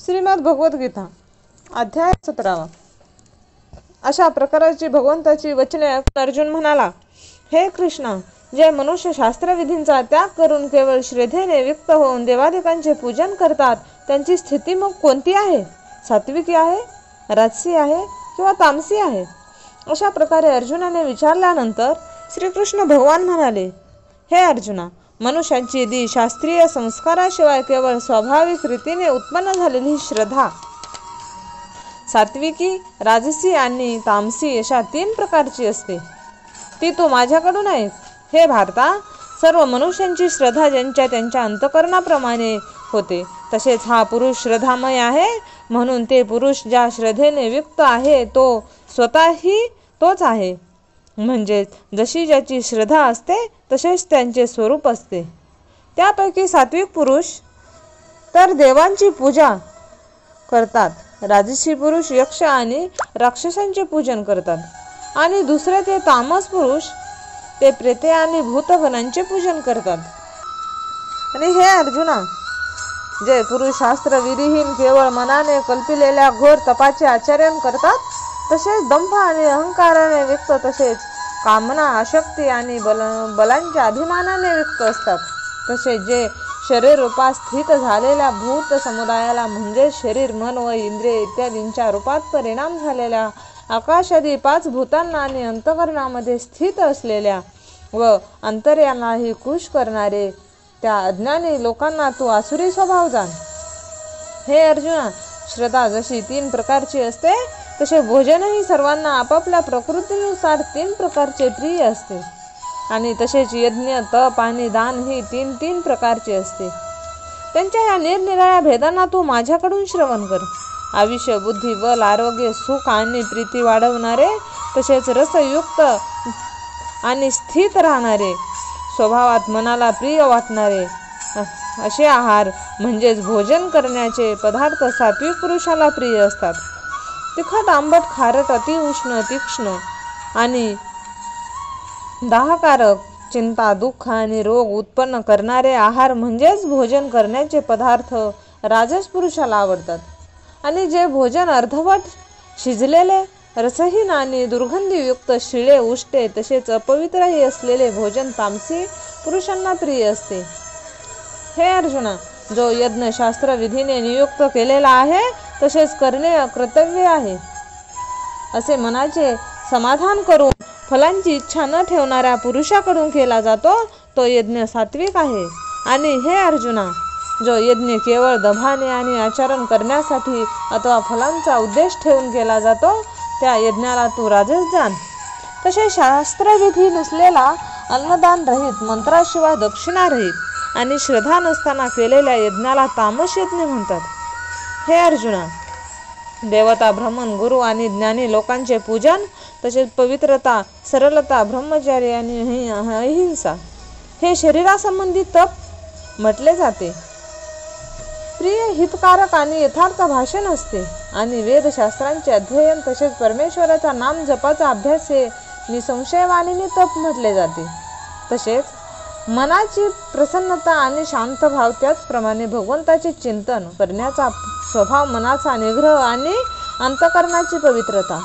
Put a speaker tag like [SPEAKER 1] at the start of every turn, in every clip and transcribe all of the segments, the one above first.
[SPEAKER 1] श्रीमद भगवद्गीता अध्याय 17. अशा प्रकारची भगवंताची वचने ऐकून अर्जुन म्हणाला, हे कृष्ण, जे मनुष्य शास्त्रविधींचा त्याग करून केवळ श्रद्धेने युक्त होऊन देवादिकांचे पूजन करतात, त्यांची स्थिती मग कोणती आहे? सात्विकी आहे, राजसी आहे किंवा तामसी आहे? अशा प्रकारे अर्जुनाने विचारल्यानंतर श्रीकृष्ण भगवान म्हणाले, हे अर्जुना, मनुष्याची दी शास्त्रीय संस्काराशिवाय केवळ स्वाभाविक रीतीने उत्पन्न झालेली श्रद्धा सात्विकी, राजसी आणि तामसी अशा 3 प्रकारची असते. ती तू माझ्याकडून ऐक. हे भारता, सर्व मनुष्यांची श्रद्धा ज्यांच्या त्यांच्या अंतःकरणाप्रमाणे होते, तसेच हा पुरुष श्रद्धामय आहे. म्हणून ते पुरुष ज्या श्रद्धेने युक्त आहे तो स्वतःही तोच आहे. म्हणजे जशी ज्याची श्रद्धा असते तसेच त्यांचे स्वरूप असते. त्यापैकी सात्विक पुरुष तर देवांची पूजा करतात, राजसी पुरुष यक्ष आणि राक्षसांचे पूजन करतात आणि दुसरे ते तामस पुरुष ते प्रेते आणि भूतगणांचे पूजन करतात. आणि हे अर्जुना, जे पुरुष शास्त्र विधिहीन केवळ मनाने कल्पिलेल्या घोर तपाचे आचरण करतात, तसेच दंभ आणि अहंकाराने युक्त, तसेच कामना, आसक्ती आणि बलांच्या अभिमानाने युक्त असतात, तसेच जे शरीर रूपात स्थित झालेल्या भूत समुदायाला म्हणजे शरीर, मन व इंद्रिय इत्यादींच्या रूपात परिणाम झालेल्या आकाशादी 5 भूतांना आणि अंतःकरणामध्ये स्थित असलेल्या व अंतर्यानाही खुश करणारे त्या अज्ञानी लोकांना तू आसुरी स्वभाव जाण. हे अर्जुना, श्रद्धा जशी 3 प्रकारची असते, तसे भोजनही सर्वांना आपापल्या प्रकृतीनुसार 3 प्रकारचे प्रिय असते. आणि तसेच यज्ञ, तप आणि दान ही 3 प्रकारचे असते. त्यांच्या या निरनिराळ्या भेदांना तू माझ्याकडून श्रवण कर. आयुष्य, बुद्धी, बल, आरोग्य, सुख आणि प्रीती वाढवणारे, तसेच रसयुक्त आणि स्थित राहणारे, स्वभावात मनाला प्रिय वाटणारे असे आहार म्हणजेच भोजन करण्याचे पदार्थ सात्विक पुरुषाला प्रिय असतात. तिखट, आंबट, खारट, अतिउष्ण, तीक्ष्ण आणि दाहकारक, चिंता, दुःख आणि रोग उत्पन्न करणारे आहार म्हणजेच भोजन करण्याचे पदार्थ राजस पुरुषाला आवडतात. आणि जे भोजन अर्धवट शिजलेले, रसहीन आणि दुर्गंधीयुक्त, शिळे, उष्टे तसेच अपवित्रही असलेले भोजन तामसी पुरुषांना प्रिय असते. हे अर्जुना, जो यज्ञ शास्त्र विधीने नियुक्त केलेला आहे तसेच करणे कर्तव्य आहे असे मनाचे समाधान करून फलांची इच्छा न ठेवणाऱ्या पुरुषाकडून केला जातो, तो यज्ञ सात्विक आहे. आणि हे अर्जुना, जो यज्ञ केवळ दंभाने आणि आचरण करण्यासाठी अथवा फलांचा उद्देश ठेवून केला जातो, त्या यज्ञाला तू राजस जाण. तसे शास्त्रविधी नसलेला, अन्नदान रहित, मंत्राशिवाय दक्षिणा रहित आणि श्रद्धा नसताना केलेल्या यज्ञाला तामस यज्ञ म्हणतात. हे अर्जुना, देवता, ब्राह्मण, गुरु आणि ज्ञानी लोकांचे पूजन, तसेच पवित्रता, सरलता, ब्रह्मचर्य आणि अहिंसा हे शरीरासंबंधी तप म्हटले जाते. प्रिय, हितकारक आणि यथार्थ भाषण असते. आणि वेदशास्त्रांचे अध्ययन तसेच परमेश्वराचा नाम जपाचा अभ्यास हे निसंशयवाणीने तप म्हटले जाते. तसेच मनाची प्रसन्नता आणि शांत भाव, त्याचप्रमाणे भगवंताचे चिंतन करण्याचा स्वभाव, मनाचा निग्रह आणि अंतःकरणाची पवित्रता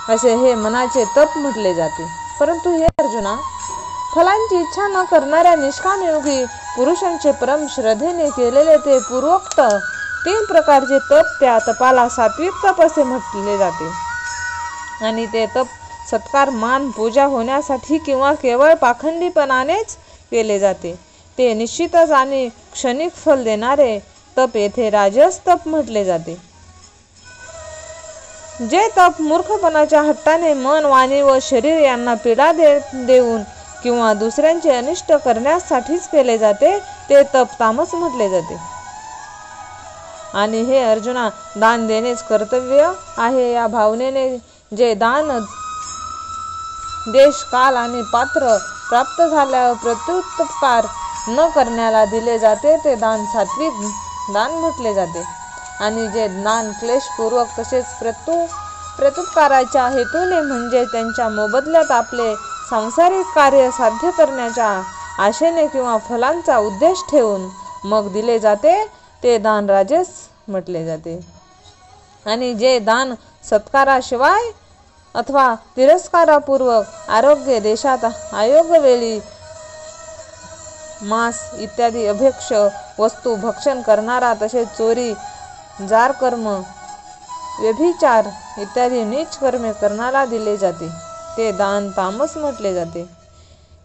[SPEAKER 1] असे हे मनाचे तप म्हटले जाते. परंतु हे अर्जुना, फलांची इच्छा न करणाऱ्या निष्काम योगी पुरुषांचे परम श्रद्धेने केलेले ते पूर्वोक्त 3 प्रकारचे तप, त्या तपाला सात्विक तप असे म्हटले जाते. आणि ते तप सत्कार, मान, पूजा होण्यासाठी किंवा केवळ पाखंडीपणानेच केले जाते. ते निश्चितच आणि क्षणिक फल देणारे तप येथे राजस तप म्हटले जाते. जे तप मूर्खपणाच्या हट्टाने मन, वाणी व शरीर यांना पीडा देऊन किंवा दुसऱ्यांचे अनिष्ट करण्यासाठीच केले जाते, ते तप तामस म्हटले जाते. आणि हे अर्जुना, दान देणेच कर्तव्य आहे या भावनेने जे दान देश, काल आणि पात्र प्राप्त झाल्यावर प्रत्युत्तर न करण्याला दिले जाते, ते दान सात्विक दान म्हटले जाते. आणि जे दान क्लेशपूर्वक तसेच प्रत्युपकाराच्या हेतूने म्हणजे त्यांच्या मोबदल्यात आपले सांसारिक कार्य साध्य करण्याच्या आशेने किंवा फलांचा उद्देश ठेवून मग दिले जाते, ते दान राजस म्हटले जाते. आणि जे दान सत्काराशिवाय अथवा तिरस्कारापूर्वक आरोग्य देशात अयोग्य वेळी मांस इत्यादी अभक्ष वस्तू भक्षण करणारा, तसेच चोरी, जार कर्म, व्यभिचार इत्यादी नीच कर्मे करणारा दिले जाते, ते दान तामस म्हटले जाते.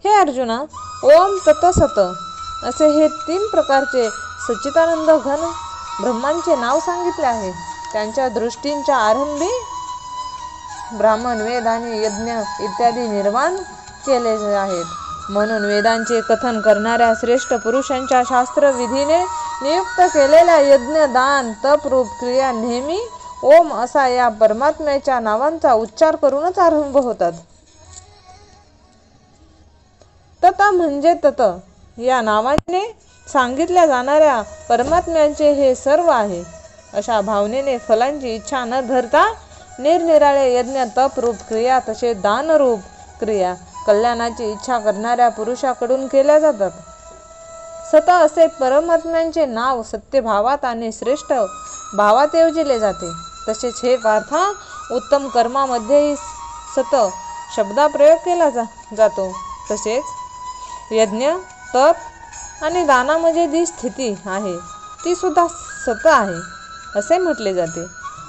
[SPEAKER 1] हे अर्जुना, ओम तत्सत असे हे 3 प्रकारचे सच्चिदानंद घन ब्रह्मांचे नाव सांगितले आहे. त्यांच्या दृष्टींच्या आरंभी ब्राह्मण, वेद आणि यज्ञ इत्यादी निर्माण केले आहेत. म्हणून वेदांचे कथन करणाऱ्या श्रेष्ठ पुरुषांच्या शास्त्रविधीने नियुक्त केलेल्या यज्ञ, दान, तप रूप क्रिया नेहमी ओम असा या परमात्म्याच्या नावांचा उच्चार करूनच आरंभ होतात. तत म्हणजे तत या नावाने सांगितल्या जाणाऱ्या परमात्म्याचे हे सर्व आहे अशा भावनेने फलांची इच्छा न धरता निरनिराळे यज्ञ, तप रूप क्रिया तसेच दान रूप क्रिया कल्याणाची इच्छा करणाऱ्या पुरुषाकडून केल्या जातात. सत असे परमात्म्यांचे नाव सत्यभावात आणि श्रेष्ठ भावात योजिले जाते. तसेच हे पार्था, उत्तम कर्मामध्येही सत शब्दाप्रयोग केला जातो. तसेच यज्ञ, तप आणि दानामध्ये जी स्थिती आहे ती सुद्धा सत आहे असे म्हटले जाते.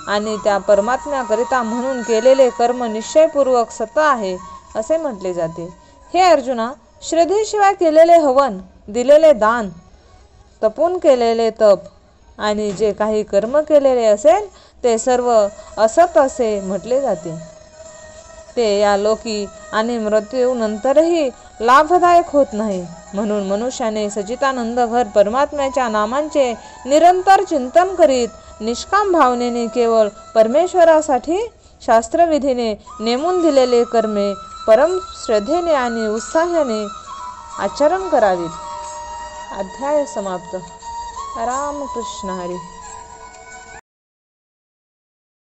[SPEAKER 1] आणि त्या परमात्म्याकरिता म्हणून केलेले कर्म निश्चयपूर्वक सत आहे असे म्हटले जाते. हे अर्जुना, श्रद्धेशिवाय केलेले हवन, दिलेले दान, तपून केलेले तप आणि जे काही कर्म केलेले असेल ते सर्व असत असे म्हटले जाते. ते या लोकी आणि मृत्यूनंतरही लाभदायक होत नाही. म्हणून मनुष्याने सच्चिदानंद घर परमात्म्याच्या नामांचे निरंतर चिंतन करीत निष्काम भावनेने केवळ परमेश्वरासाठी शास्त्रविधीने नेमून दिलेले कर्मे परम श्रद्धेने आणि उत्साहाने आचरण करावीत. अध्याय समाप्त. रामकृष्ण हरी.